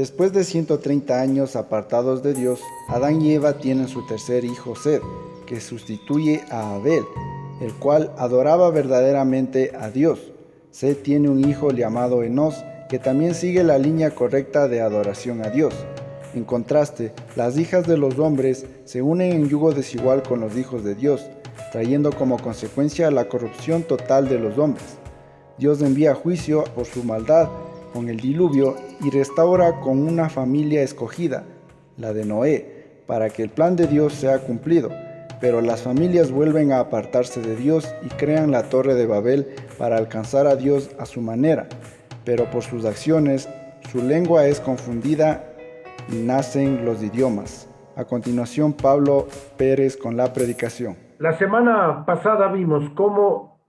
Después de 130 años apartados de Dios, Adán y Eva tienen su tercer hijo Sed, que sustituye a Abel, el cual adoraba verdaderamente a Dios. Sed tiene un hijo llamado Enos, que también sigue la línea correcta de adoración a Dios. En contraste, las hijas de los hombres se unen en yugo desigual con los hijos de Dios, trayendo como consecuencia la corrupción total de los hombres. Dios envía juicio por su maldad con el diluvio y restaura con una familia escogida, la de Noé, para que el plan de Dios sea cumplido. Pero las familias vuelven a apartarse de Dios y crean la Torre de Babel para alcanzar a Dios a su manera. Pero por sus acciones, su lengua es confundida y nacen los idiomas. A continuación, Pablo Pérez con la predicación. La semana pasada vimos cómo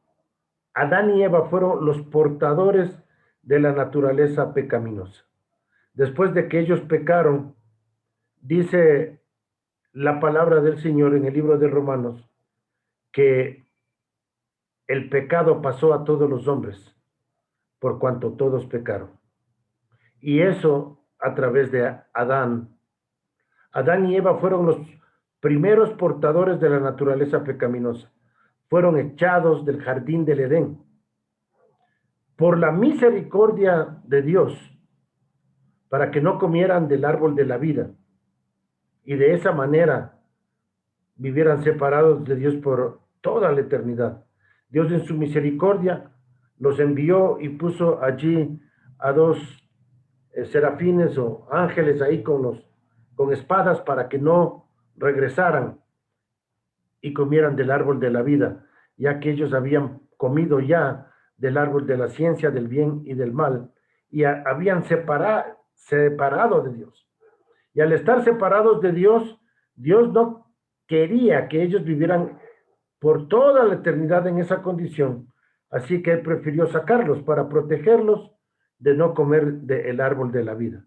Adán y Eva fueron los portadores de la naturaleza pecaminosa. Después de que ellos pecaron, dice la palabra del Señor en el libro de Romanos, que el pecado pasó a todos los hombres, por cuanto todos pecaron. Y eso a través de Adán. Adán y Eva fueron los primeros portadores de la naturaleza pecaminosa. Fueron echados del jardín del Edén. Por la misericordia de Dios, para que no comieran del árbol de la vida y de esa manera vivieran separados de Dios por toda la eternidad. Dios en su misericordia los envió y puso allí a dos serafines o ángeles ahí con espadas para que no regresaran y comieran del árbol de la vida, ya que ellos habían comido ya del árbol de la ciencia del bien y del mal y habían separado de Dios. Y al estar separados de Dios, Dios no quería que ellos vivieran por toda la eternidad en esa condición, así que Él prefirió sacarlos para protegerlos de no comer del árbol de la vida.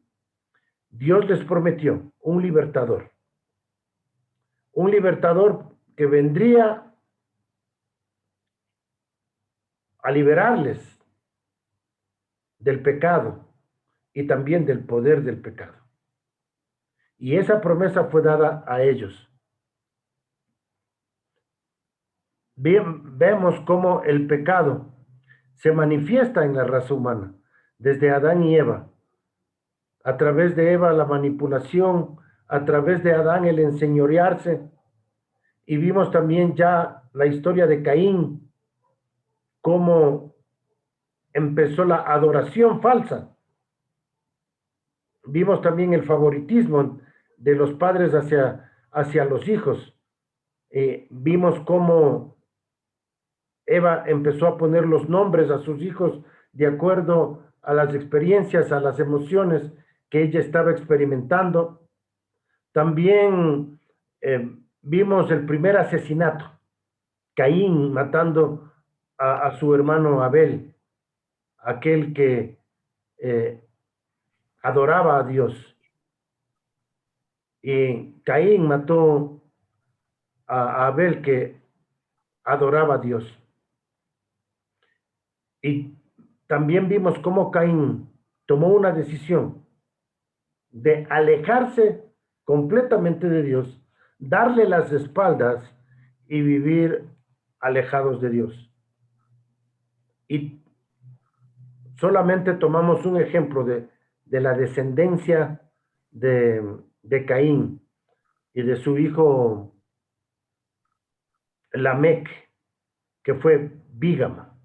Dios les prometió un libertador que vendría a liberarles del pecado y también del poder del pecado. Y esa promesa fue dada a ellos. Vemos cómo el pecado se manifiesta en la raza humana, desde Adán y Eva. A través de Eva la manipulación, a través de Adán el enseñorearse. Y vimos también ya la historia de Caín, cómo empezó la adoración falsa. Vimos también el favoritismo de los padres hacia los hijos. Vimos cómo Eva empezó a poner los nombres a sus hijos de acuerdo a las experiencias, a las emociones que ella estaba experimentando. También vimos el primer asesinato, Caín matando a su hermano Abel, aquel que adoraba a Dios. Y Caín mató a Abel, que adoraba a Dios. Y también vimos cómo Caín tomó una decisión de alejarse completamente de Dios, darle las espaldas y vivir alejados de Dios. Y solamente tomamos un ejemplo de la descendencia de Caín y de su hijo Lamec, que fue bígama.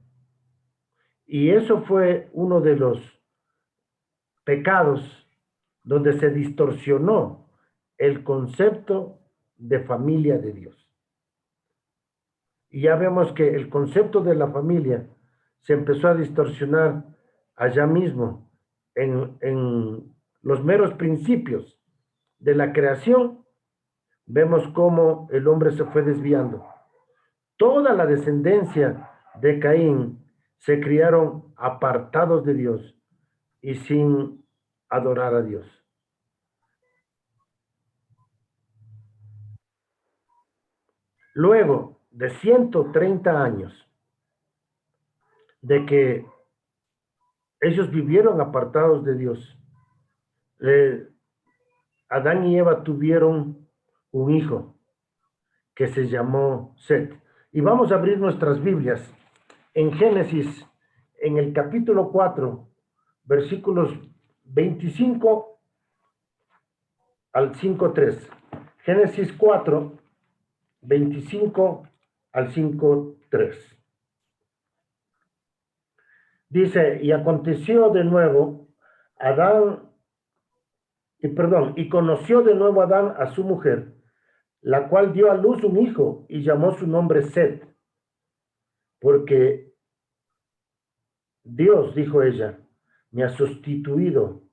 Y eso fue uno de los pecados donde se distorsionó el concepto de familia de Dios. Y ya vemos que el concepto de la familia se empezó a distorsionar allá mismo en los meros principios de la creación. Vemos cómo el hombre se fue desviando. Toda la descendencia de Caín se criaron apartados de Dios y sin adorar a Dios. Luego de 130 años de que ellos vivieron apartados de Dios, Adán y Eva tuvieron un hijo que se llamó Set. Y vamos a abrir nuestras Biblias en Génesis, en el capítulo 4, versículos 25 al 5:3. Génesis 4, 25 al 5:3. Dice, y aconteció de nuevo y conoció de nuevo Adán a su mujer, la cual dio a luz un hijo y llamó su nombre Set, porque Dios, dijo ella, me ha sustituido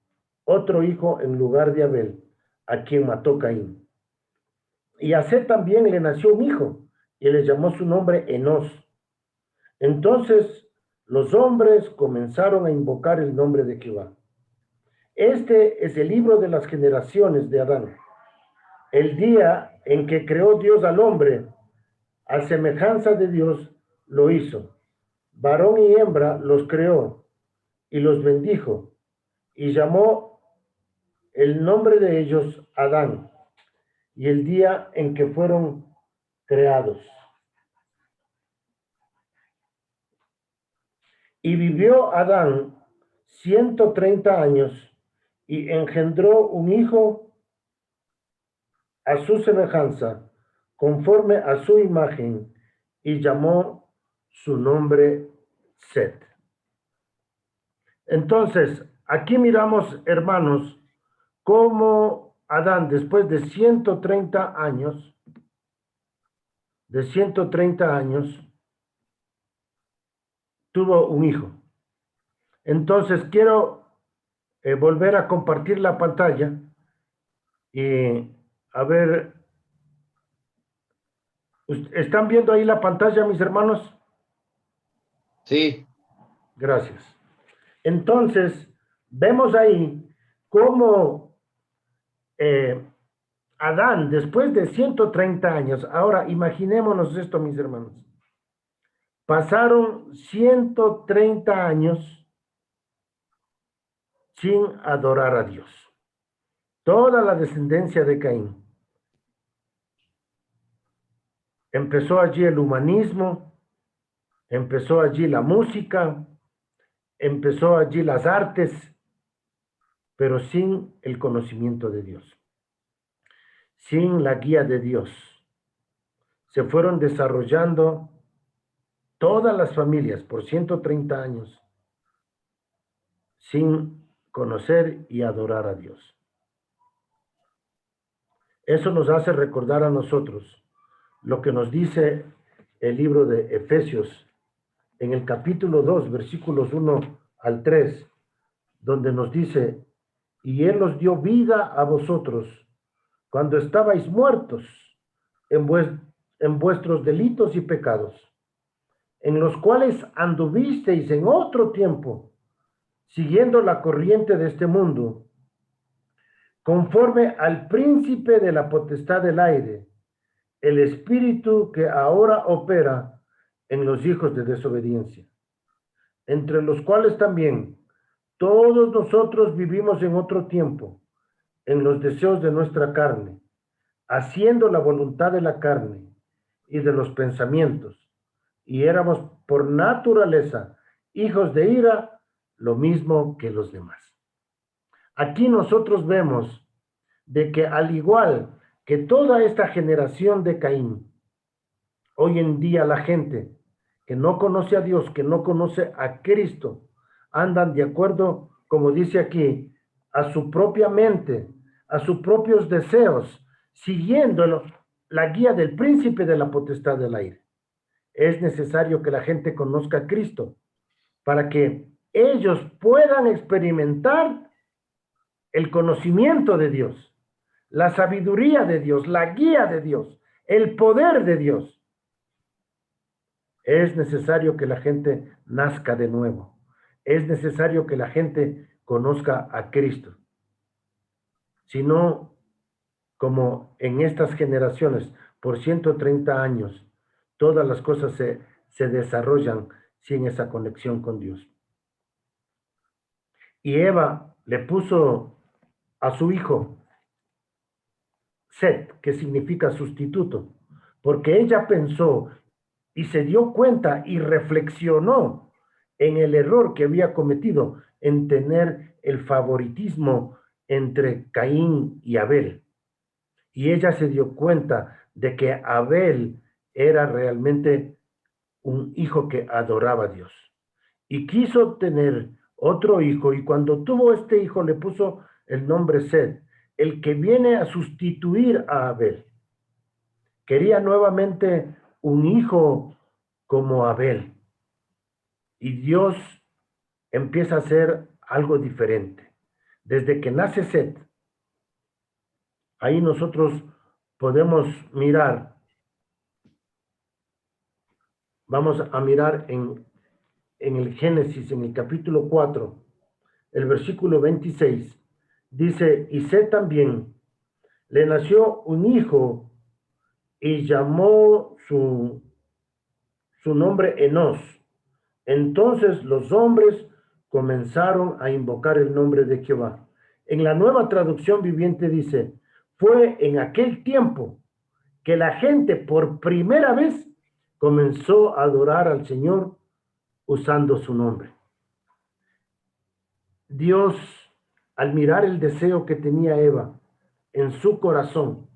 otro hijo en lugar de Abel, a quien mató Caín. Y a Set también le nació un hijo, y le llamó su nombre Enós. Entonces los hombres comenzaron a invocar el nombre de Jehová. Este es el libro de las generaciones de Adán. El día en que creó Dios al hombre, a semejanza de Dios lo hizo. Varón y hembra los creó y los bendijo, y llamó el nombre de ellos Adán, y el día en que fueron creados. Y vivió Adán 130 años, y engendró un hijo a su semejanza, conforme a su imagen, y llamó su nombre Set. Entonces, aquí miramos, hermanos, cómo Adán, después de 130 años, tuvo un hijo. Entonces, quiero volver a compartir la pantalla y a ver, ¿están viendo ahí la pantalla, mis hermanos? Sí. Gracias. Entonces, vemos ahí cómo Adán, después de 130 años, ahora imaginémonos esto, mis hermanos, pasaron 130 años sin adorar a Dios. Toda la descendencia de Caín. Empezó allí el humanismo, empezó allí la música, empezó allí las artes, pero sin el conocimiento de Dios, sin la guía de Dios. Se fueron desarrollando todas las familias por 130 años sin conocer y adorar a Dios. Eso nos hace recordar a nosotros lo que nos dice el libro de Efesios en el capítulo 2, versículos 1 al 3, donde nos dice, y Él os dio vida a vosotros cuando estabais muertos en vuestros delitos y pecados, en los cuales anduvisteis en otro tiempo, siguiendo la corriente de este mundo, conforme al príncipe de la potestad del aire, el espíritu que ahora opera en los hijos de desobediencia, entre los cuales también todos nosotros vivimos en otro tiempo, en los deseos de nuestra carne, haciendo la voluntad de la carne y de los pensamientos, y éramos por naturaleza hijos de ira, lo mismo que los demás. Aquí nosotros vemos de que al igual que toda esta generación de Caín, hoy en día la gente que no conoce a Dios, que no conoce a Cristo, andan de acuerdo, como dice aquí, a su propia mente, a sus propios deseos, siguiendo la guía del príncipe de la potestad del aire. Es necesario que la gente conozca a Cristo para que ellos puedan experimentar el conocimiento de Dios, la sabiduría de Dios, la guía de Dios, el poder de Dios. Es necesario que la gente nazca de nuevo. Es necesario que la gente conozca a Cristo. Si no, como en estas generaciones, por 130 años, todas las cosas se desarrollan sin esa conexión con Dios. Y Eva le puso a su hijo Set, que significa sustituto, porque ella pensó y se dio cuenta y reflexionó en el error que había cometido en tener el favoritismo entre Caín y Abel. Y ella se dio cuenta de que Abel era realmente un hijo que adoraba a Dios. Y quiso tener otro hijo, y cuando tuvo este hijo le puso el nombre Set, el que viene a sustituir a Abel. Quería nuevamente un hijo como Abel. Y Dios empieza a hacer algo diferente. Desde que nace Set, ahí nosotros podemos mirar, vamos a mirar en el Génesis, en el capítulo 4, el versículo 26, dice, y Set también le nació un hijo y llamó su nombre Enos. Entonces los hombres comenzaron a invocar el nombre de Jehová. En la Nueva Traducción Viviente dice, fue en aquel tiempo que la gente por primera vez comenzó a adorar al Señor usando su nombre. Dios, al mirar el deseo que tenía Eva en su corazón,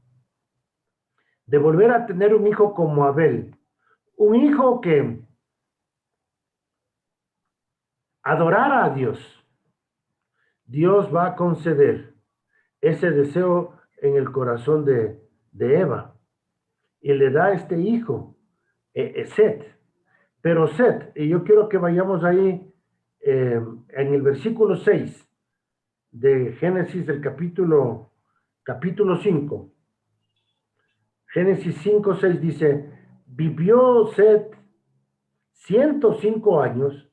de volver a tener un hijo como Abel, un hijo que adorara a Dios, Dios va a conceder ese deseo en el corazón de Eva y le da este hijo, Set. Pero Set, y yo quiero que vayamos ahí en el versículo 6 de Génesis del capítulo 5. Génesis 5, 6 dice, vivió Set 105 años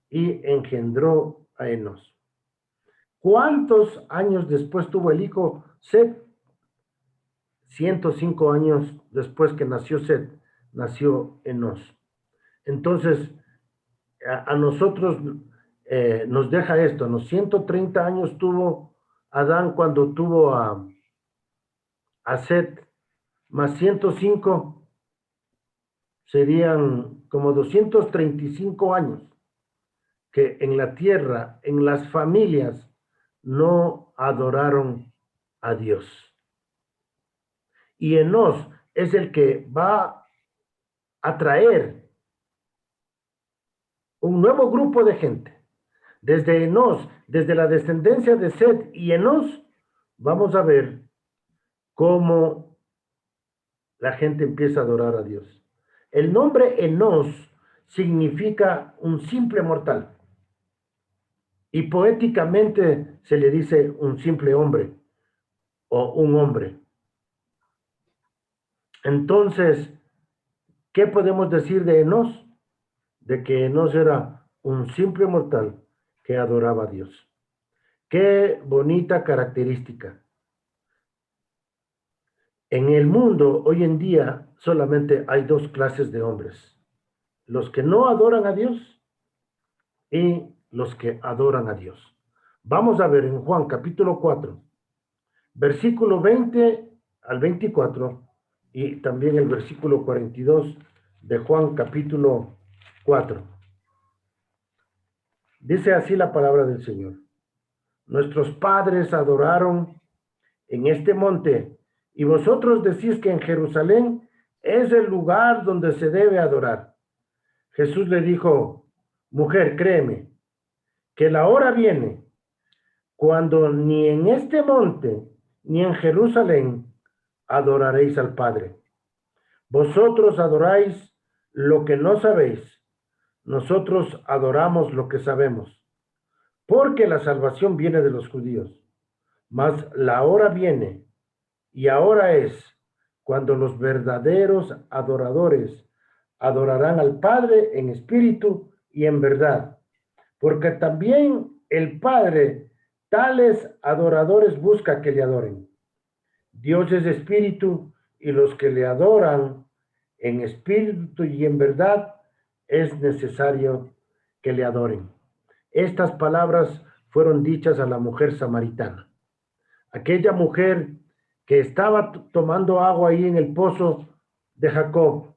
y engendró a Enos. ¿Cuántos años después tuvo el hijo Set? 105 años después que nació Set, nació Enos. Entonces, a nosotros nos deja esto, ¿no? 130 años tuvo Adán cuando tuvo a Set, más 105 serían como 235 años que en la tierra, en las familias, no adoraron a Dios. Y Enos es el que va a traer un nuevo grupo de gente. Desde Enos, desde la descendencia de Set y Enos, vamos a ver cómo la gente empieza a adorar a Dios. El nombre Enos significa un simple mortal. Y poéticamente se le dice un simple hombre o un hombre. Entonces, ¿qué podemos decir de Enos? De que Enos era un simple mortal que adoraba a Dios. Qué bonita característica. En el mundo hoy en día solamente hay dos clases de hombres. Los que no adoran a Dios y los que adoran a Dios. Vamos a ver en Juan capítulo 4, versículo 20 al 24 y también el versículo 42 de Juan capítulo 4. Dice así la palabra del Señor. Nuestros padres adoraron en este monte y vosotros decís que en Jerusalén es el lugar donde se debe adorar. Jesús le dijo, mujer, créeme, que la hora viene cuando ni en este monte ni en Jerusalén adoraréis al Padre. Vosotros adoráis lo que no sabéis, nosotros adoramos lo que sabemos, porque la salvación viene de los judíos. Mas la hora viene, y ahora es, cuando los verdaderos adoradores adorarán al Padre en espíritu y en verdad, porque también el Padre tales adoradores busca que le adoren. Dios es espíritu y los que le adoran en espíritu y en verdad es necesario que le adoren. Estas palabras fueron dichas a la mujer samaritana. aquella mujer que estaba tomando agua ahí en el pozo de Jacob.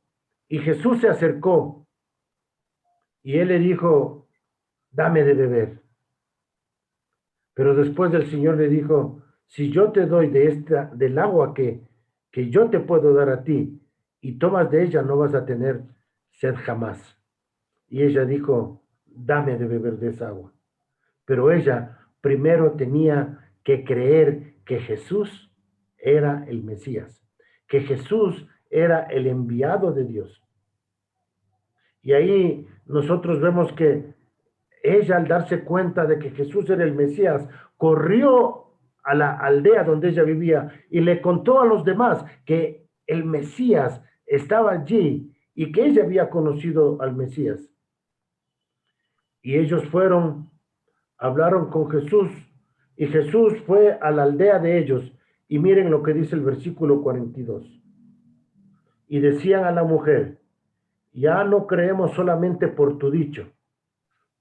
Y Jesús se acercó y él le dijo, dame de beber. Pero después el Señor le dijo, si yo te doy del agua que yo te puedo dar a ti y tomas de ella, no vas a tener sed jamás. Y ella dijo, dame de beber de esa agua. Pero ella primero tenía que creer que Jesús era el Mesías, que Jesús era el enviado de Dios. Y ahí nosotros vemos que ella, al darse cuenta de que Jesús era el Mesías, corrió a la aldea donde ella vivía y le contó a los demás que el Mesías estaba allí y que ella había conocido al Mesías. Y ellos fueron, hablaron con Jesús, y Jesús fue a la aldea de ellos. Y miren lo que dice el versículo 42. Y decían a la mujer, ya no creemos solamente por tu dicho,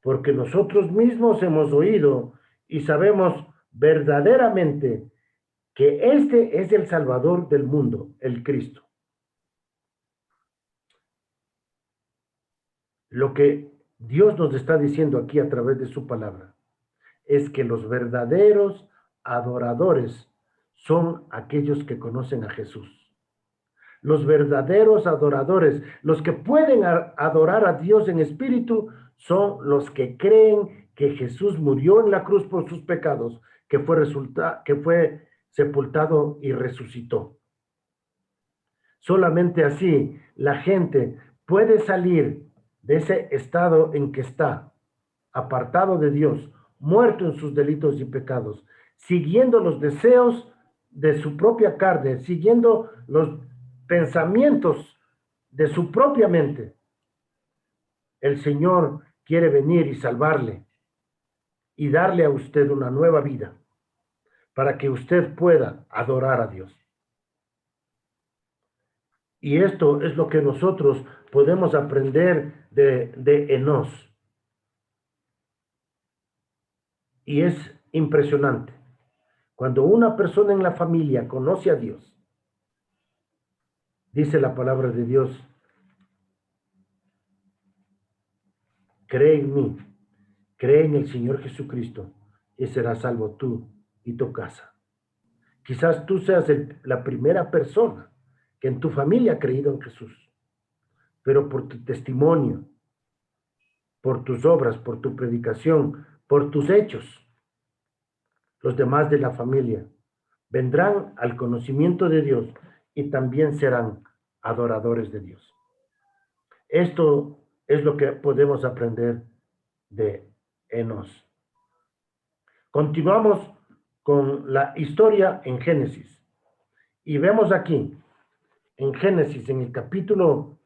porque nosotros mismos hemos oído y sabemos verdaderamente que este es el Salvador del mundo, el Cristo. Lo que Dios nos está diciendo aquí a través de su palabra es que los verdaderos adoradores son aquellos que conocen a Jesús. Los verdaderos adoradores, los que pueden adorar a Dios en espíritu, son los que creen que Jesús murió en la cruz por sus pecados, que fue sepultado y resucitó. Solamente así la gente puede salir de ese estado en que está, apartado de Dios, muerto en sus delitos y pecados, siguiendo los deseos de su propia carne, siguiendo los pensamientos de su propia mente. El Señor quiere venir y salvarle y darle a usted una nueva vida para que usted pueda adorar a Dios. Y esto es lo que nosotros podemos aprender de Enos. Y es impresionante. Cuando una persona en la familia conoce a Dios, dice la palabra de Dios, cree en mí, cree en el Señor Jesucristo y serás salvo tú y tu casa. Quizás tú seas la primera persona que en tu familia ha creído en Jesús, pero por tu testimonio, por tus obras, por tu predicación, por tus hechos, los demás de la familia vendrán al conocimiento de Dios y también serán adoradores de Dios. Esto es lo que podemos aprender de Enos. Continuamos con la historia en Génesis. Y vemos aquí, en Génesis, en el capítulo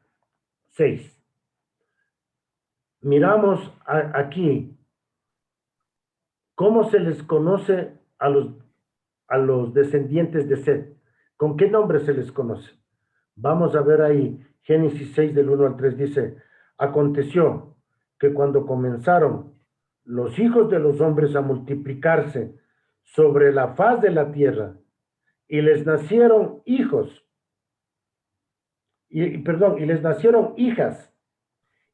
6, miramos aquí cómo se les conoce a los descendientes de Set. ¿Con qué nombre se les conoce? Vamos a ver ahí, Génesis 6 del 1 al 3 dice, aconteció que cuando comenzaron los hijos de los hombres a multiplicarse sobre la faz de la tierra, y les nacieron hijos, y les nacieron hijas,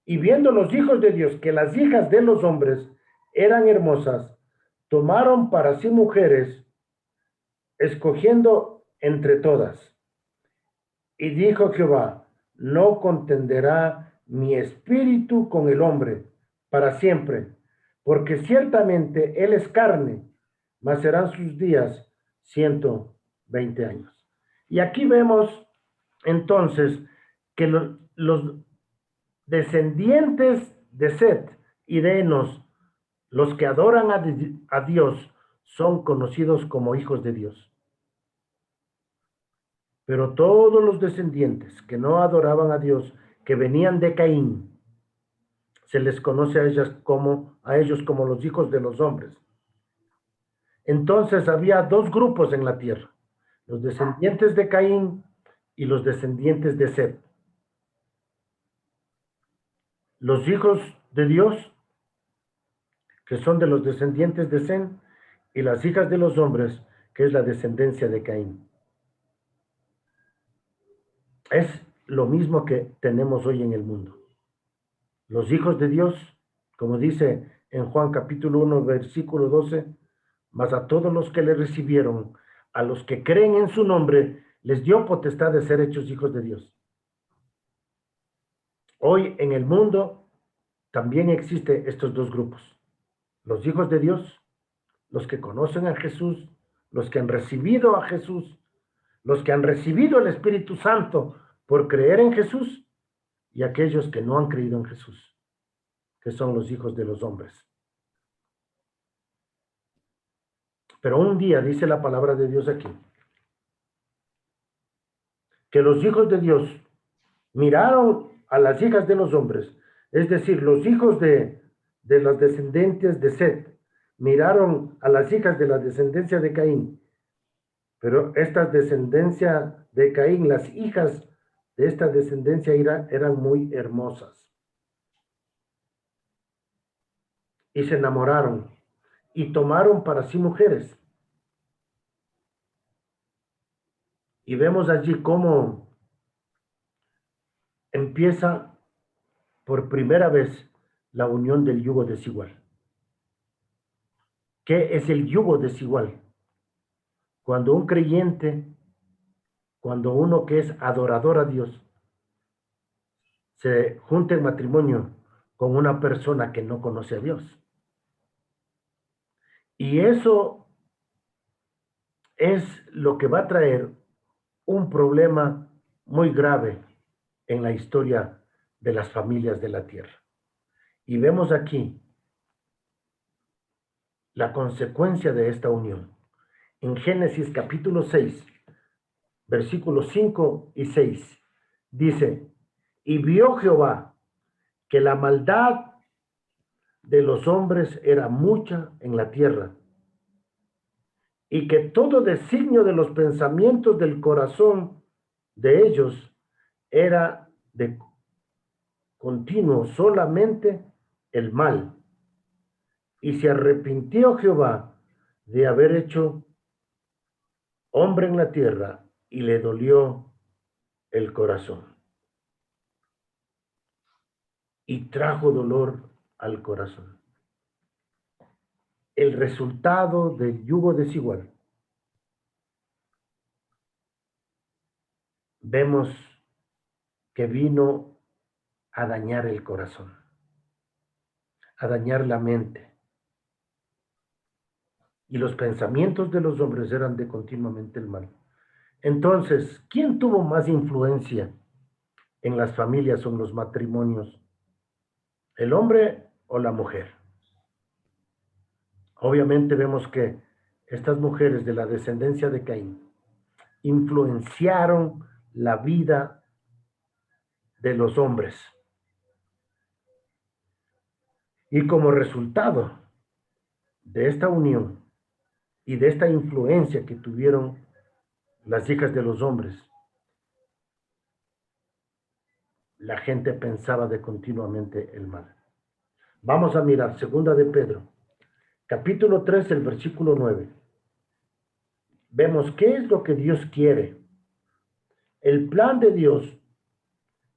y viendo los hijos de Dios que las hijas de los hombres eran hermosas, tomaron para sí mujeres, escogiendo entre todas. Y dijo Jehová, no contenderá mi espíritu con el hombre para siempre, porque ciertamente él es carne, mas serán sus días 120 años. Y aquí vemos entonces que los descendientes de Set y de Enos, los que adoran a Dios, son conocidos como hijos de Dios. Pero todos los descendientes que no adoraban a Dios, que venían de Caín, se les conoce a ellos como los hijos de los hombres. Entonces había dos grupos en la tierra, los descendientes de Caín y los descendientes de Set. Los hijos de Dios, que son de los descendientes de Sem, y las hijas de los hombres, que es la descendencia de Caín. Es lo mismo que tenemos hoy en el mundo. Los hijos de Dios, como dice en Juan capítulo 1, versículo 12, mas a todos los que le recibieron, a los que creen en su nombre, les dio potestad de ser hechos hijos de Dios. Hoy en el mundo también existen estos dos grupos. Los hijos de Dios, los que conocen a Jesús, los que han recibido a Jesús, los que han recibido el Espíritu Santo por creer en Jesús, y aquellos que no han creído en Jesús, que son los hijos de los hombres. Pero un día dice la palabra de Dios aquí, que los hijos de Dios miraron a las hijas de los hombres, es decir, los hijos de los descendientes de Set, miraron a las hijas de la descendencia de Caín, pero esta descendencia de Caín, las hijas de esta descendencia eran muy hermosas. Y se enamoraron y tomaron para sí mujeres. Y vemos allí cómo empieza por primera vez la unión del yugo desigual. ¿Qué es el yugo desigual? Cuando un creyente, cuando uno que es adorador a Dios, se junta en matrimonio con una persona que no conoce a Dios. Y eso es lo que va a traer un problema muy grave en la historia de las familias de la tierra. Y vemos aquí la consecuencia de esta unión. En Génesis capítulo 6, versículos 5 y 6, dice, y vio Jehová que la maldad de los hombres era mucha en la tierra, y que todo designio de los pensamientos del corazón de ellos era de continuo solamente el mal. Y se arrepintió Jehová de haber hecho hombre en la tierra, y le dolió el corazón. Y trajo dolor al corazón. El resultado del yugo desigual. Vemos que vino a dañar el corazón, a dañar la mente. Y los pensamientos de los hombres eran de continuamente el mal. Entonces, ¿quién tuvo más influencia en las familias o en los matrimonios? ¿El hombre o la mujer? Obviamente vemos que estas mujeres de la descendencia de Caín influenciaron la vida de los hombres. Y como resultado de esta unión y de esta influencia que tuvieron las hijas de los hombres, la gente pensaba de continuamente el mal. Vamos a mirar segunda de Pedro, capítulo 3, el versículo 9. Vemos qué es lo que Dios quiere. El plan de Dios,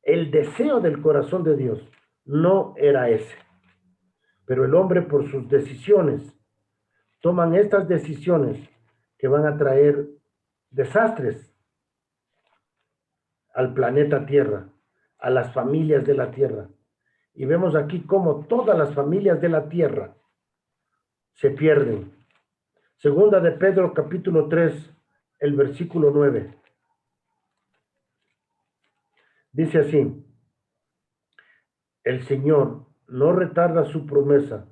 el deseo del corazón de Dios, no era ese. Pero el hombre, por sus decisiones, toman estas decisiones que van a traer desastres al planeta Tierra, a las familias de la Tierra. Y vemos aquí cómo todas las familias de la Tierra se pierden. Segunda de Pedro, capítulo 3, el versículo 9. Dice así, el Señor no retarda su promesa,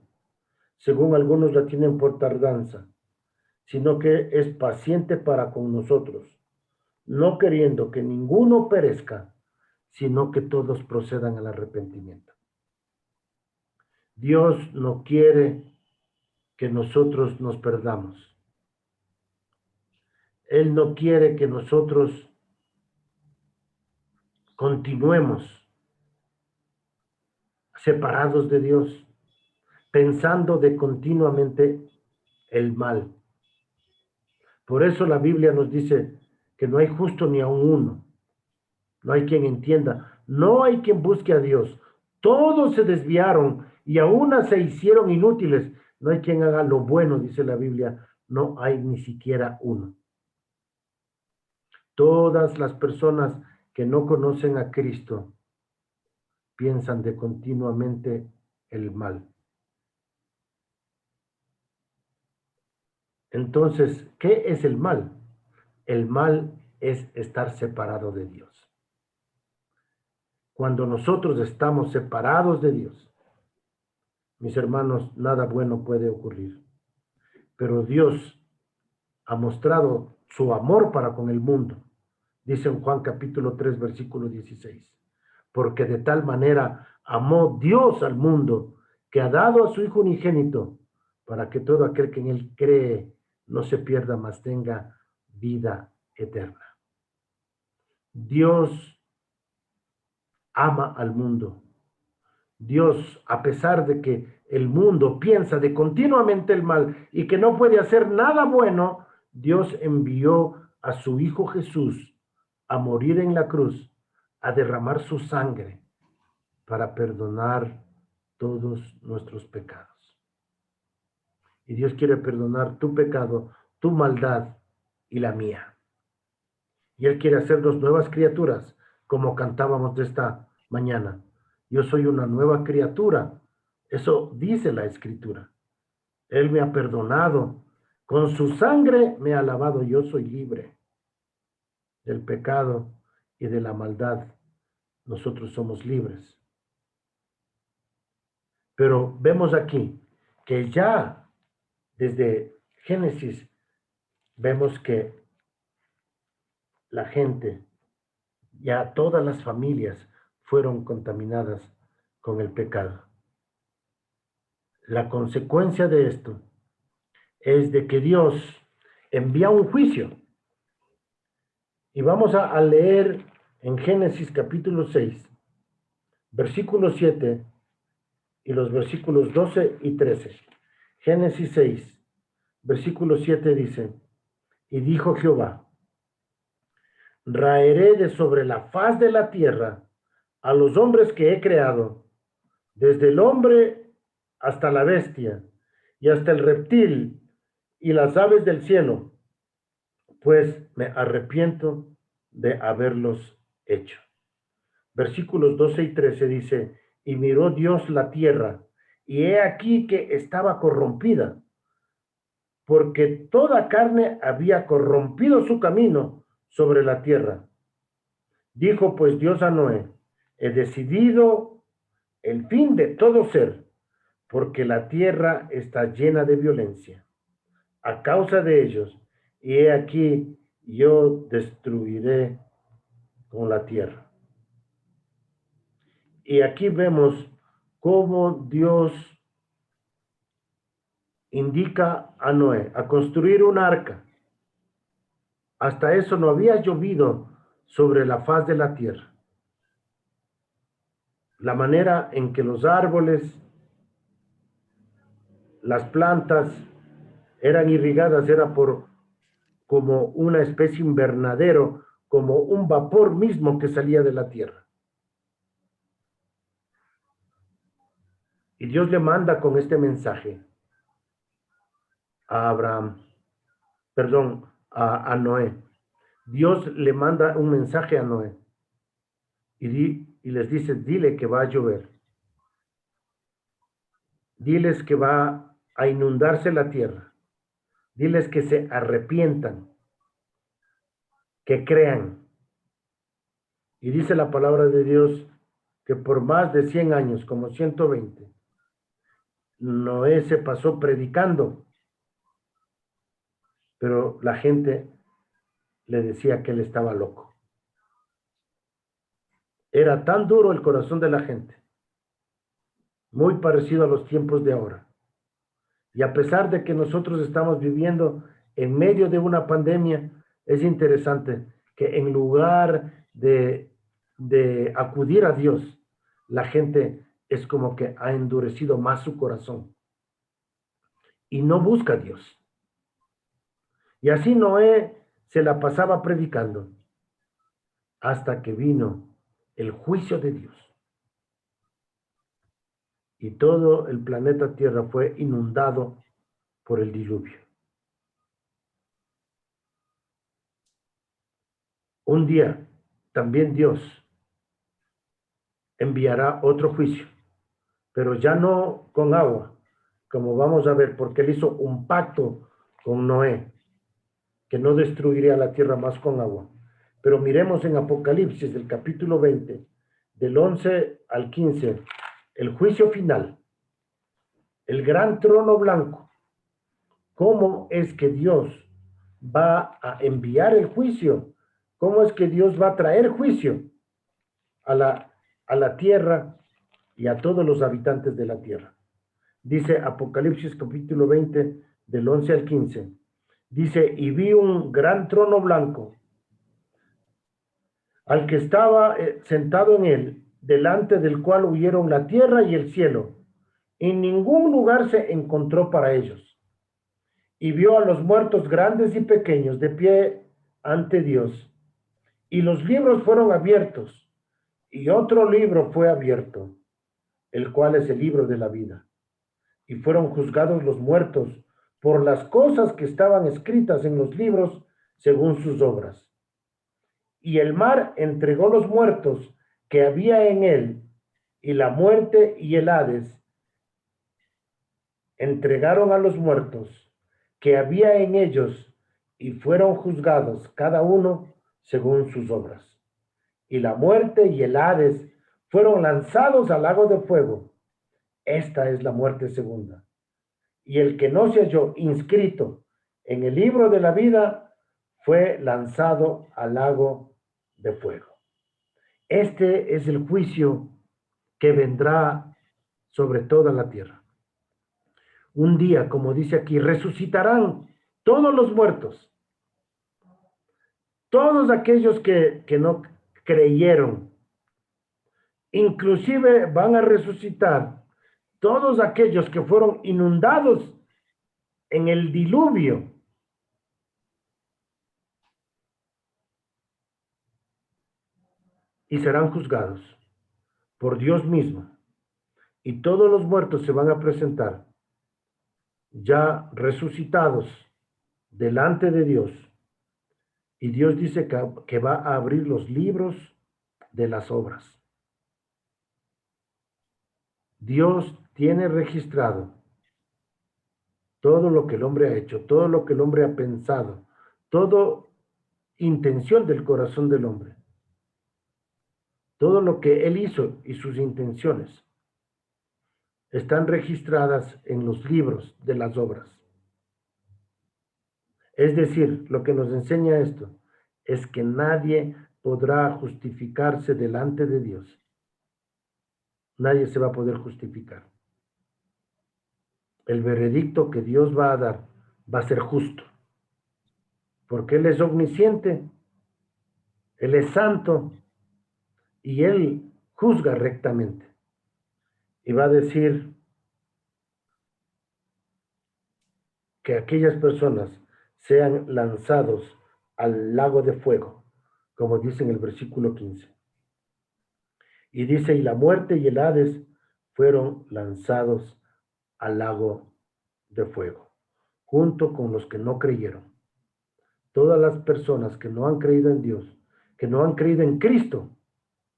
según algunos la tienen por tardanza, sino que es paciente para con nosotros, no queriendo que ninguno perezca, sino que todos procedan al arrepentimiento. Dios no quiere que nosotros nos perdamos. Él no quiere que nosotros continuemos separados de Dios, pensando de continuamente el mal. Por eso la Biblia nos dice que no hay justo ni aun uno. No hay quien entienda. No hay quien busque a Dios. Todos se desviaron y aún se hicieron inútiles. No hay quien haga lo bueno, dice la Biblia. No hay ni siquiera uno. Todas las personas que no conocen a Cristo piensan de continuamente el mal. Entonces, ¿qué es el mal? El mal es estar separado de Dios. Cuando nosotros estamos separados de Dios, mis hermanos, nada bueno puede ocurrir. Pero Dios ha mostrado su amor para con el mundo, dice en Juan capítulo 3, versículo 16. Porque de tal manera amó Dios al mundo, que ha dado a su Hijo unigénito, para que todo aquel que en él cree no se pierda, mas tenga vida eterna. Dios ama al mundo. Dios, a pesar de que el mundo piensa de continuamente el mal y que no puede hacer nada bueno, Dios envió a su Hijo Jesús a morir en la cruz, a derramar su sangre para perdonar todos nuestros pecados. Y Dios quiere perdonar tu pecado, tu maldad y la mía. Y Él quiere hacernos nuevas criaturas, como cantábamos de esta mañana. Yo soy una nueva criatura. Eso dice la Escritura. Él me ha perdonado. Con su sangre me ha lavado. Yo soy libre del pecado y de la maldad. Nosotros somos libres. Pero vemos aquí que ya desde Génesis vemos que la gente, ya todas las familias fueron contaminadas con el pecado. La consecuencia de esto es de que Dios envía un juicio. Y vamos a leer en Génesis capítulo 6, versículo 7 y los versículos 12 y 13. Génesis 6, versículo 7 dice, y dijo Jehová, raeré de sobre la faz de la tierra a los hombres que he creado, desde el hombre hasta la bestia, y hasta el reptil y las aves del cielo, pues me arrepiento de haberlos hecho. Versículos 12 y 13 dice, y miró Dios la tierra, y he aquí que estaba corrompida, porque toda carne había corrompido su camino sobre la tierra. Dijo pues Dios a Noé, he decidido el fin de todo ser, porque la tierra está llena de violencia a causa de ellos, y he aquí yo destruiré con la tierra. Y aquí vemos cómo Dios indica a Noé a construir un arca. Hasta eso no había llovido sobre la faz de la tierra. La manera en que los árboles, las plantas eran irrigadas era por como una especie invernadero, como un vapor mismo que salía de la tierra. Y Dios le manda con este mensaje a Abraham, perdón, a Noé. Dios le manda un mensaje a Noé y les dice, dile que va a llover. Diles que va a inundarse la tierra. Diles que se arrepientan, que crean. Y dice la palabra de Dios que por más de 100 años, como 120, Noé se pasó predicando, pero la gente le decía que él estaba loco. Era tan duro el corazón de la gente, muy parecido a los tiempos de ahora. Y a pesar de que nosotros estamos viviendo en medio de una pandemia, es interesante que en lugar de acudir a Dios, la gente es como que ha endurecido más su corazón y no busca a Dios. Y así Noé se la pasaba predicando hasta que vino el juicio de Dios. Y todo el planeta Tierra fue inundado por el diluvio. Un día también Dios enviará otro juicio, pero ya no con agua, como vamos a ver, porque él hizo un pacto con Noé, que no destruiría la tierra más con agua. Pero miremos en Apocalipsis, del capítulo 20, del 11 al 15, el juicio final, el gran trono blanco. ¿Cómo es que Dios va a enviar el juicio? ¿Cómo es que Dios va a traer juicio a la tierra y a todos los habitantes de la tierra? Dice Apocalipsis capítulo 20, del 11 al 15. Dice, y vi un gran trono blanco, al que estaba sentado en él, delante del cual huyeron la tierra y el cielo. En ningún lugar se encontró para ellos. Y vio a los muertos grandes y pequeños de pie ante Dios. Y los libros fueron abiertos. Y otro libro fue abierto, el cual es el libro de la vida. Y fueron juzgados los muertos por las cosas que estaban escritas en los libros según sus obras. Y el mar entregó los muertos que había en él, y la muerte y el Hades entregaron a los muertos que había en ellos, y fueron juzgados cada uno según sus obras. Y la muerte y el Hades fueron lanzados al lago de fuego. Esta es la muerte segunda. Y el que no se halló inscrito en el libro de la vida fue lanzado al lago de fuego. Este es el juicio que vendrá sobre toda la tierra. Un día, como dice aquí, resucitarán todos los muertos, todos aquellos que no creyeron. Inclusive van a resucitar todos aquellos que fueron inundados en el diluvio. Y serán juzgados por Dios mismo. Y todos los muertos se van a presentar ya resucitados delante de Dios. Y Dios dice que va a abrir los libros de las obras. Dios tiene registrado todo lo que el hombre ha hecho, todo lo que el hombre ha pensado, toda intención del corazón del hombre, todo lo que él hizo y sus intenciones están registradas en los libros de las obras. Es decir, lo que nos enseña esto es que nadie podrá justificarse delante de Dios. Nadie se va a poder justificar. El veredicto que Dios va a dar va a ser justo, porque Él es omnisciente, Él es santo y Él juzga rectamente. Y va a decir que aquellas personas sean lanzados al lago de fuego, como dice en el versículo 15. Y dice, y la muerte y el Hades fueron lanzados al lago de fuego, junto con los que no creyeron. Todas las personas que no han creído en Dios, que no han creído en Cristo,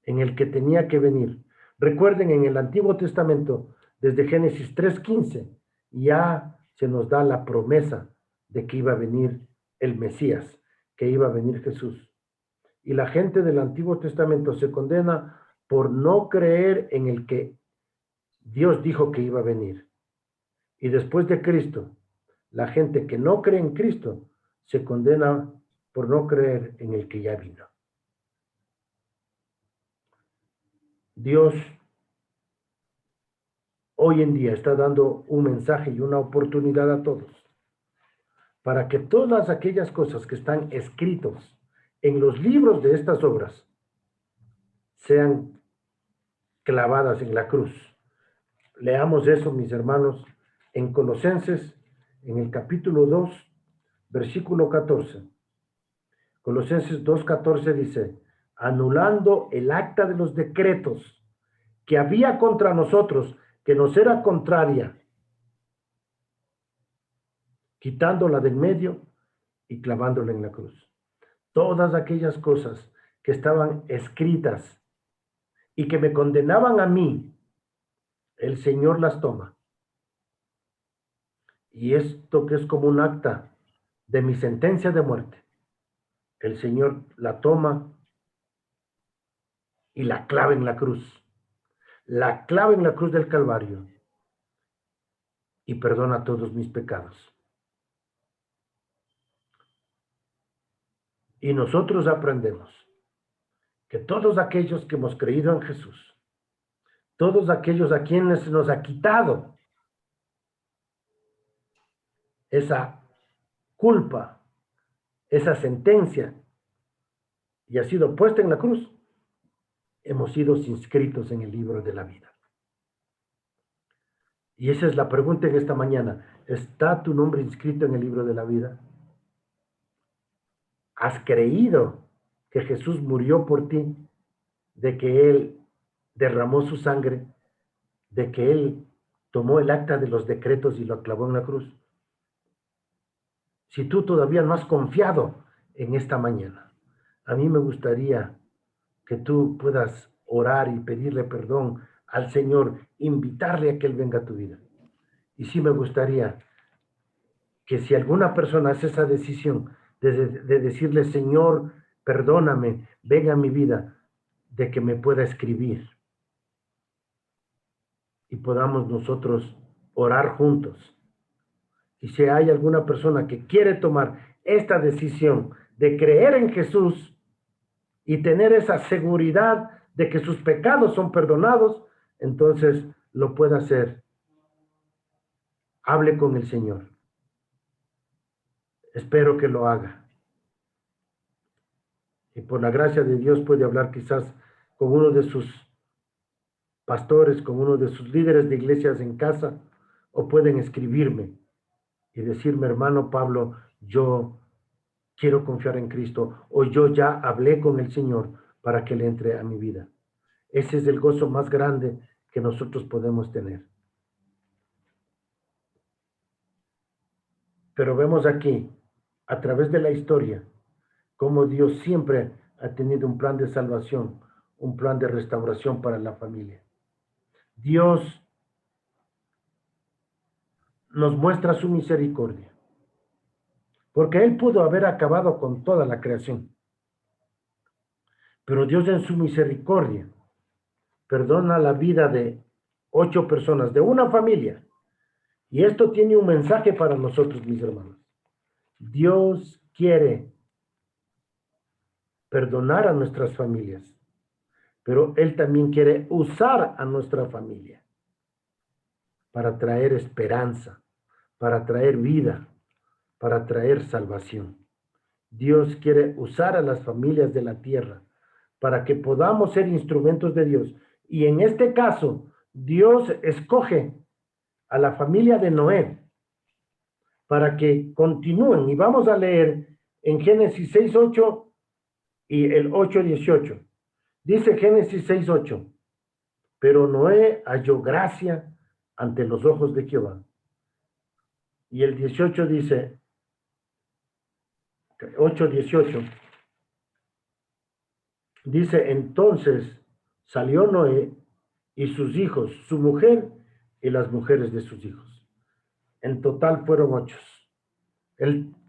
en el que tenía que venir. Recuerden, en el Antiguo Testamento, desde Génesis 3:15, ya se nos da la promesa de que iba a venir el Mesías, que iba a venir Jesús. Y la gente del Antiguo Testamento se condena por no creer en el que Dios dijo que iba a venir. Y después de Cristo, la gente que no cree en Cristo se condena por no creer en el que ya vino. Dios hoy en día está dando un mensaje y una oportunidad a todos para que todas aquellas cosas que están escritos en los libros de estas obras sean clavadas en la cruz. Leamos eso, mis hermanos, en Colosenses, en el capítulo 2, versículo 14. Colosenses 2:14 dice, anulando el acta de los decretos que había contra nosotros, que nos era contraria, quitándola del medio y clavándola en la cruz. Todas aquellas cosas que estaban escritas y que me condenaban a mí, el Señor las toma. Y esto que es como un acta de mi sentencia de muerte, el Señor la toma y la clava en la cruz. La clava en la cruz del Calvario y perdona todos mis pecados. Y nosotros aprendemos que todos aquellos que hemos creído en Jesús, todos aquellos a quienes nos ha quitado esa culpa, esa sentencia, y ha sido puesta en la cruz, hemos sido inscritos en el libro de la vida. Y esa es la pregunta en esta mañana. ¿Está tu nombre inscrito en el libro de la vida? ¿Has creído que Jesús murió por ti? De que Él derramó su sangre, de que Él tomó el acta de los decretos y lo clavó en la cruz. Si tú todavía no has confiado en esta mañana, a mí me gustaría que tú puedas orar y pedirle perdón al Señor, invitarle a que Él venga a tu vida. Y sí me gustaría que si alguna persona hace esa decisión de decirle, Señor, perdóname, venga a mi vida, de que me pueda escribir y podamos nosotros orar juntos. Y si hay alguna persona que quiere tomar esta decisión de creer en Jesús y tener esa seguridad de que sus pecados son perdonados, entonces lo puede hacer. Hable con el Señor. Espero que lo haga. Y por la gracia de Dios puede hablar quizás con uno de sus pastores, con uno de sus líderes de iglesias en casa, o pueden escribirme y decirme, hermano Pablo, yo quiero confiar en Cristo, o yo ya hablé con el Señor para que le entre a mi vida. Ese es el gozo más grande que nosotros podemos tener. Pero vemos aquí, a través de la historia, cómo Dios siempre ha tenido un plan de salvación, un plan de restauración para la familia. Dios nos muestra su misericordia, porque Él pudo haber acabado con toda la creación. Pero Dios en su misericordia perdona la vida de 8 personas, de una familia. Y esto tiene un mensaje para nosotros, mis hermanos. Dios quiere perdonar a nuestras familias, pero Él también quiere usar a nuestra familia para traer esperanza, para traer vida, para traer salvación. Dios quiere usar a las familias de la tierra para que podamos ser instrumentos de Dios. Y en este caso, Dios escoge a la familia de Noé para que continúen. Y vamos a leer en Génesis 6:8 y el 8:18. Dice Génesis 6:8, pero Noé halló gracia ante los ojos de Jehová. Y el 18 dice, 8:18, dice, entonces salió Noé y sus hijos, su mujer y las mujeres de sus hijos. En total fueron 8.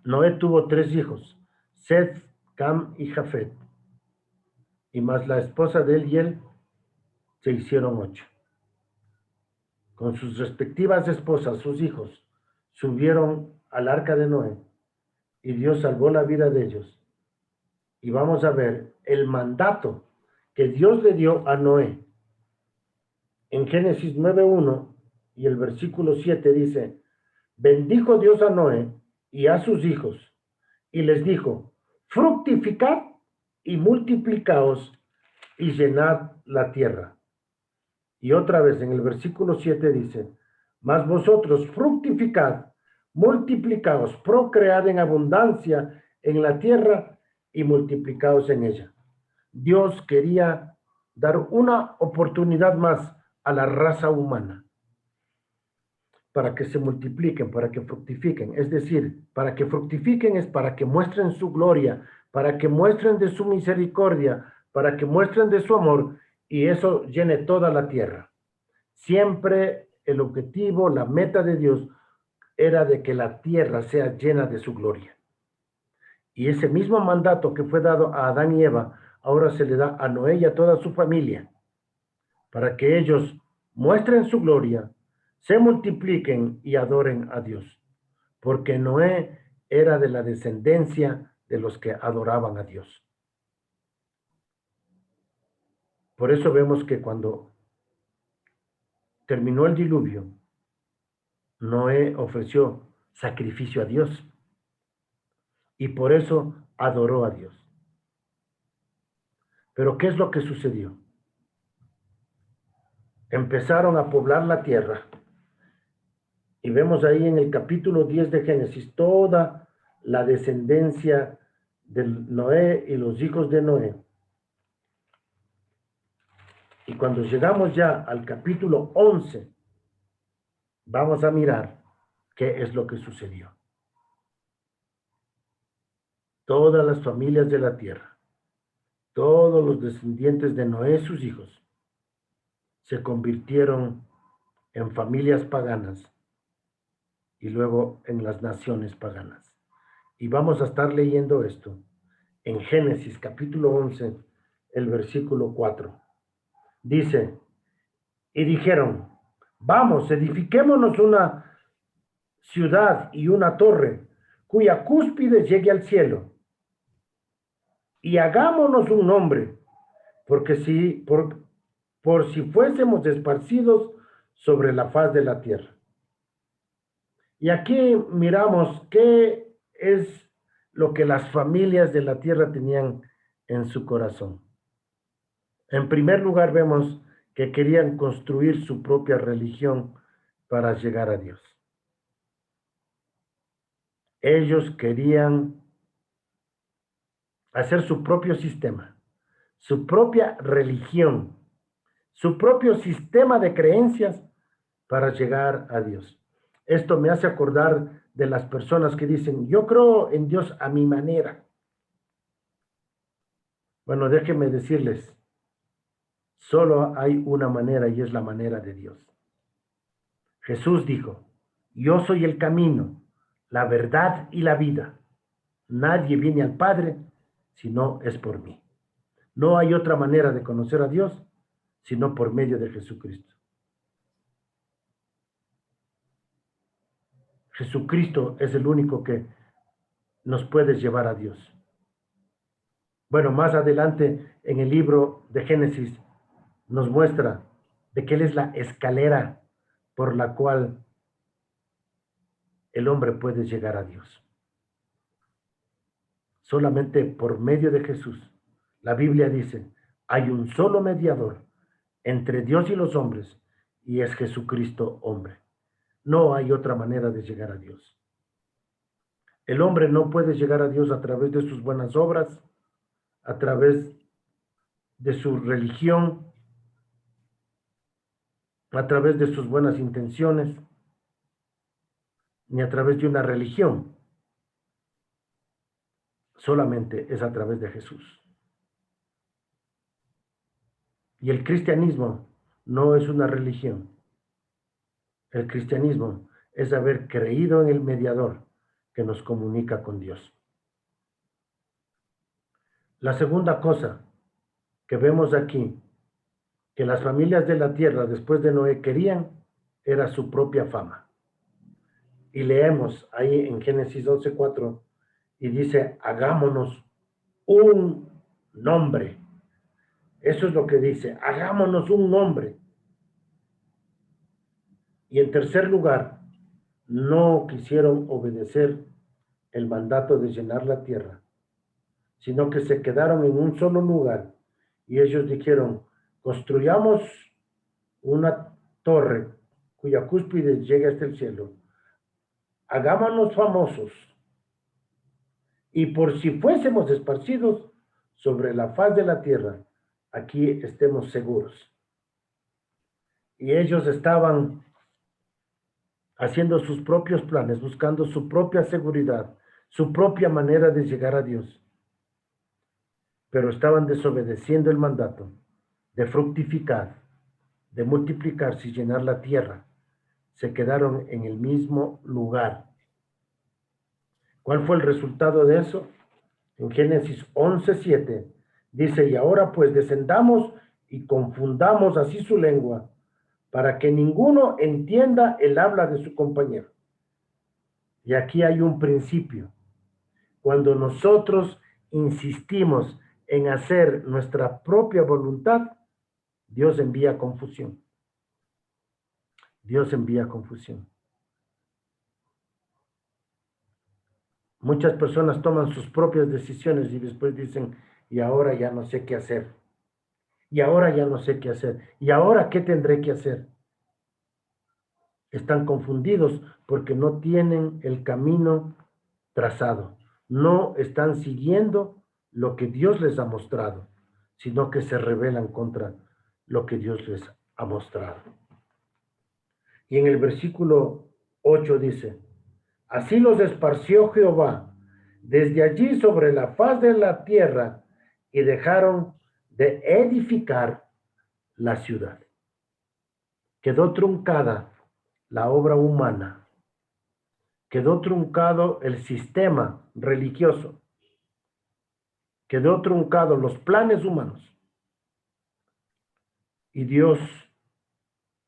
Noé tuvo 3 hijos, Seth, Cam y Jafet. Y más la esposa de él y él, se hicieron 8. Con sus respectivas esposas, sus hijos, subieron al arca de Noé y Dios salvó la vida de ellos. Y vamos a ver el mandato que Dios le dio a Noé. En Génesis 9:1 y el versículo 7 dice, bendijo Dios a Noé y a sus hijos y les dijo, fructificad y multiplicaos y llenad la tierra. Y otra vez en el versículo 7 dice, mas vosotros fructificad, multiplicaos, procread en abundancia en la tierra y multiplicaos en ella. Dios quería dar una oportunidad más a la raza humana para que se multipliquen, para que fructifiquen. Es decir, para que fructifiquen es para que muestren su gloria, para que muestren de su misericordia, para que muestren de su amor, y eso llene toda la tierra. Siempre el objetivo, la meta de Dios era de que la tierra sea llena de su gloria. Y ese mismo mandato que fue dado a Adán y Eva, ahora se le da a Noé y a toda su familia, para que ellos muestren su gloria, se multipliquen y adoren a Dios. Porque Noé era de la descendencia de los que adoraban a Dios. Por eso vemos que cuando terminó el diluvio, Noé ofreció sacrificio a Dios. Y por eso adoró a Dios. Pero ¿qué es lo que sucedió? Empezaron a poblar la tierra. Y vemos ahí en el capítulo 10 de Génesis toda la descendencia de Noé y los hijos de Noé. Y cuando llegamos ya al capítulo 11, vamos a mirar qué es lo que sucedió. Todas las familias de la tierra, todos los descendientes de Noé, sus hijos, se convirtieron en familias paganas y luego en las naciones paganas. Y vamos a estar leyendo esto en Génesis capítulo 11, el versículo 4. Dice, y dijeron, vamos, edifiquémonos una ciudad y una torre, cuya cúspide llegue al cielo, y hagámonos un nombre, porque por si fuésemos esparcidos sobre la faz de la tierra. Y aquí miramos qué es lo que las familias de la tierra tenían en su corazón. En primer lugar, vemos que querían construir su propia religión para llegar a Dios. Ellos querían hacer su propio sistema, su propia religión, su propio sistema de creencias para llegar a Dios. Esto me hace acordar de las personas que dicen, yo creo en Dios a mi manera. Bueno, déjenme decirles, solo hay una manera y es la manera de Dios. Jesús dijo, yo soy el camino, la verdad y la vida. Nadie viene al Padre si no es por mí. No hay otra manera de conocer a Dios sino por medio de Jesucristo. Jesucristo es el único que nos puede llevar a Dios. Bueno, más adelante en el libro de Génesis nos muestra de que Él es la escalera por la cual el hombre puede llegar a Dios. Solamente por medio de Jesús. La Biblia dice, hay un solo mediador entre Dios y los hombres, y es Jesucristo hombre. No hay otra manera de llegar a Dios. El hombre no puede llegar a Dios a través de sus buenas obras, a través de su religión, a través de sus buenas intenciones, ni a través de una religión. Solamente es a través de Jesús. Y el cristianismo no es una religión. El cristianismo es haber creído en el mediador que nos comunica con Dios. La segunda cosa que vemos aquí, que las familias de la tierra después de Noé querían, era su propia fama. Y leemos ahí en Génesis 11:4 y dice, hagámonos un nombre. Eso es lo que dice, hagámonos un nombre. Y en tercer lugar, no quisieron obedecer el mandato de llenar la tierra, sino que se quedaron en un solo lugar y ellos dijeron, construyamos una torre cuya cúspide llegue hasta el cielo, hagámonos famosos, y por si fuésemos esparcidos sobre la faz de la tierra, aquí estemos seguros. Y ellos estaban haciendo sus propios planes, buscando su propia seguridad, su propia manera de llegar a Dios. Pero estaban desobedeciendo el mandato de fructificar, de multiplicarse y llenar la tierra. Se quedaron en el mismo lugar. ¿Cuál fue el resultado de eso? En Génesis 11:7 dice, y ahora pues descendamos y confundamos así su lengua, para que ninguno entienda el habla de su compañero. Y aquí hay un principio. Cuando nosotros insistimos en hacer nuestra propia voluntad, Dios envía confusión. Dios envía confusión. Muchas personas toman sus propias decisiones y después dicen, y ahora ya no sé qué hacer. Y ahora ya no sé qué hacer. ¿Y ahora qué tendré que hacer? Están confundidos porque no tienen el camino trazado. No están siguiendo lo que Dios les ha mostrado, sino que se rebelan contra lo que Dios les ha mostrado. Y en el versículo 8 dice, así los esparció Jehová desde allí sobre la faz de la tierra y dejaron de edificar la ciudad. Quedó truncada la obra humana, quedó truncado el sistema religioso, quedó truncado los planes humanos. Y Dios,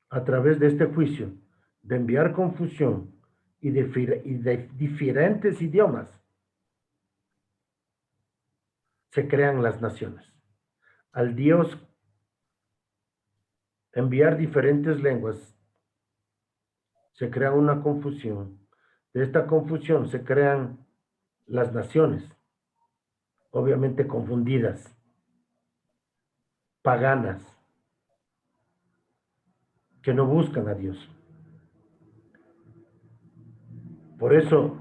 a través de este juicio, de enviar confusión y de diferentes idiomas, se crean las naciones. Al Dios enviar diferentes lenguas, se crea una confusión. De esta confusión se crean las naciones, obviamente confundidas, paganas, que no buscan a Dios. Por eso,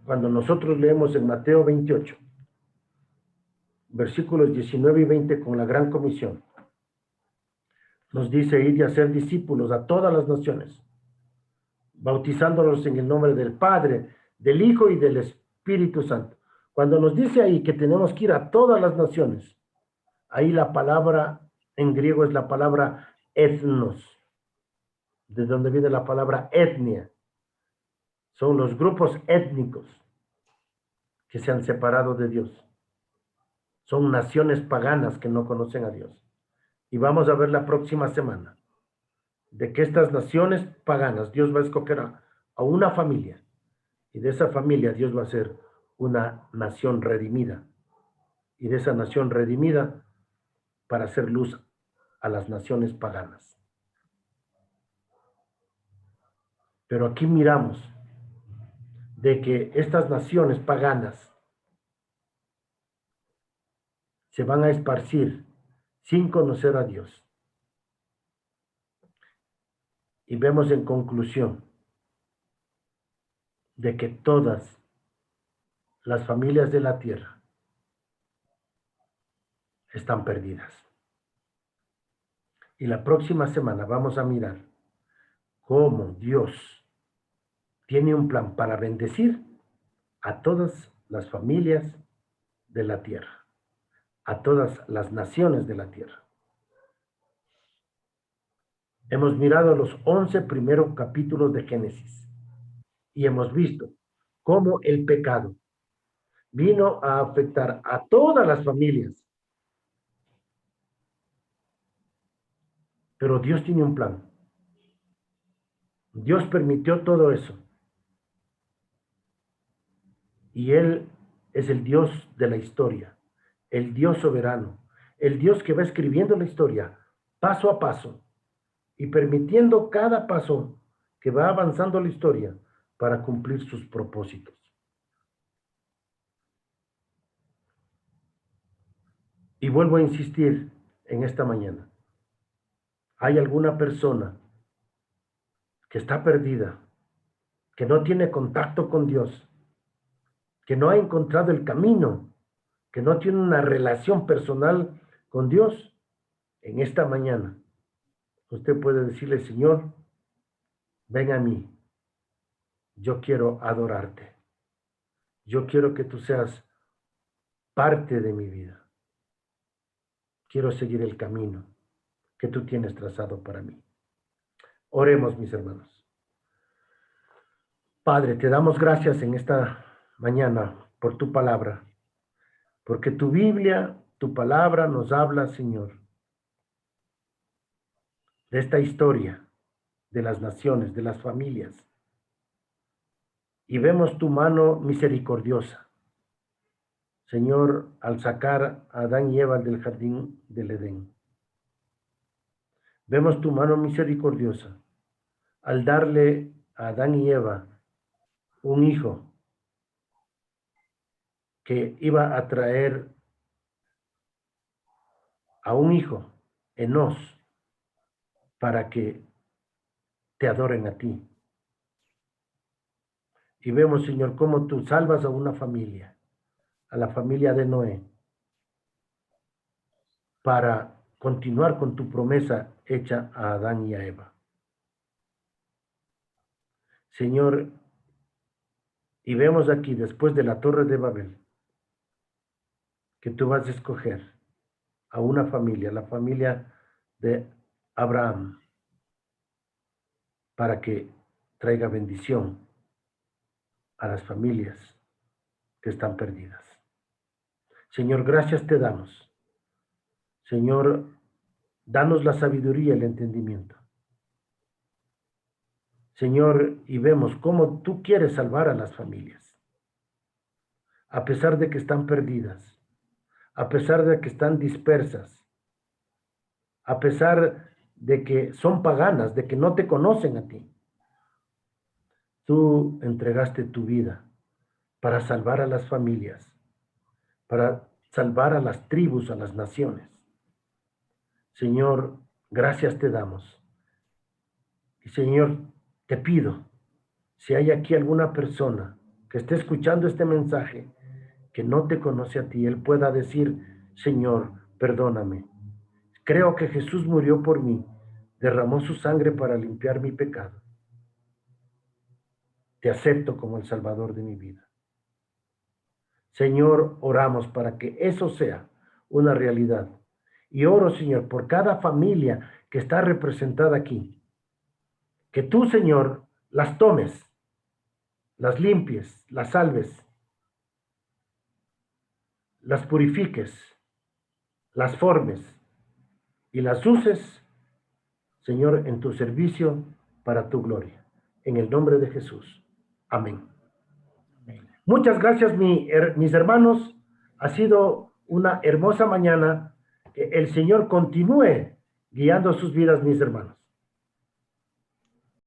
cuando nosotros leemos en Mateo 28, versículos 19 y 20 con la gran comisión, nos dice ir y hacer discípulos a todas las naciones, bautizándolos en el nombre del Padre, del Hijo y del Espíritu Santo. Cuando nos dice ahí que tenemos que ir a todas las naciones, ahí la palabra en griego es la palabra ethnos, de donde viene la palabra etnia. Son los grupos étnicos que se han separado de Dios. Son naciones paganas que no conocen a Dios. Y vamos a ver la próxima semana de que estas naciones paganas, Dios va a escoger a una familia. Y de esa familia Dios va a ser una nación redimida. Y de esa nación redimida para hacer luz a las naciones paganas. Pero aquí miramos de que estas naciones paganas se van a esparcir sin conocer a Dios. Y vemos en conclusión de que todas las familias de la tierra están perdidas. Y la próxima semana vamos a mirar cómo Dios tiene un plan para bendecir a todas las familias de la tierra, a todas las naciones de la tierra. Hemos mirado los 11 primeros capítulos de Génesis y hemos visto cómo el pecado vino a afectar a todas las familias. Pero Dios tiene un plan. Dios permitió todo eso. Y Él es el Dios de la historia, el Dios soberano, el Dios que va escribiendo la historia paso a paso y permitiendo cada paso que va avanzando la historia para cumplir sus propósitos. Y vuelvo a insistir en esta mañana. ¿Hay alguna persona que está perdida que no tiene contacto con Dios, que no ha encontrado el camino, que no tiene una relación personal con Dios, en esta mañana usted puede decirle: Señor, ven a mí, yo quiero adorarte, yo quiero que tú seas parte de mi vida, quiero seguir el camino que tú tienes trazado para mí. Oremos, mis hermanos. Padre, te damos gracias en esta mañana por tu palabra, porque tu Biblia, tu palabra nos habla, Señor, de esta historia de las naciones, de las familias, y vemos tu mano misericordiosa, Señor, al sacar a Adán y Eva del jardín del Edén. Vemos tu mano misericordiosa al darle a Adán y Eva un hijo que iba a traer a un hijo, Enós, para que te adoren a ti. Y vemos, Señor, cómo tú salvas a una familia, a la familia de Noé, para continuar con tu promesa hecha a Adán y a Eva. Señor, y vemos aquí, después de la Torre de Babel, que tú vas a escoger a una familia, la familia de Abraham, para que traiga bendición a las familias que están perdidas. Señor, gracias te damos. Señor, danos la sabiduría y el entendimiento. Señor, y vemos cómo tú quieres salvar a las familias, a pesar de que están perdidas, a pesar de que están dispersas, a pesar de que son paganas, de que no te conocen a ti. Tú entregaste tu vida para salvar a las familias, para salvar a las tribus, a las naciones. Señor, gracias te damos. Y Señor, te pido, si hay aquí alguna persona que esté escuchando este mensaje, que no te conoce a ti, él pueda decir: Señor, perdóname. Creo que Jesús murió por mí, derramó su sangre para limpiar mi pecado. Te acepto como el Salvador de mi vida. Señor, oramos para que eso sea una realidad. Y oro, Señor, por cada familia que está representada aquí. Que tú, Señor, las tomes, las limpies, las salves, las purifiques, las formes y las uses, Señor, en tu servicio para tu gloria. En el nombre de Jesús. Amén. Muchas gracias, mis hermanos. Ha sido una hermosa mañana. Que el Señor continúe guiando sus vidas, mis hermanos.